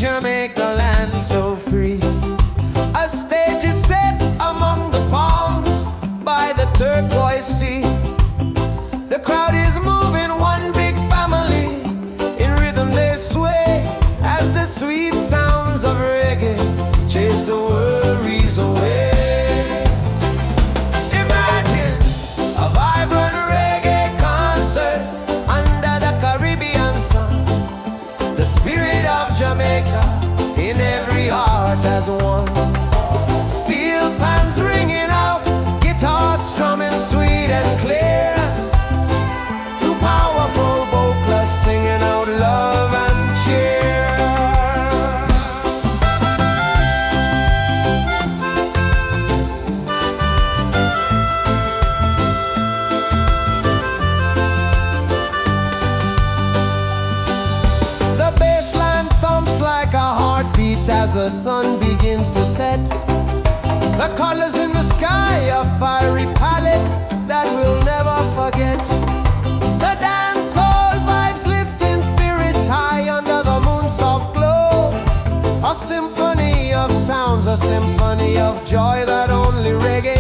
Jamaica land so free. A stage is set among the palms by the turquoise sea. The crowd is moving, one big family. In rhythm they sway as the sweet sounds of reggae chase the worries away. Imagine a vibrant reggae concert under the Caribbean sun. The spirit of Jamaica in every heart as one. Steel pans ringing out, guitars strumming sweet and clear. Two powerful vocalists singing out love and cheer. The bassline thumps like a heartbeat as the sun begins to set. The colors in the sky, a fiery palette that we'll never forget. The dancehall vibes lifting spirits high under the moon's soft glow. A symphony of sounds, a symphony of joy that only reggae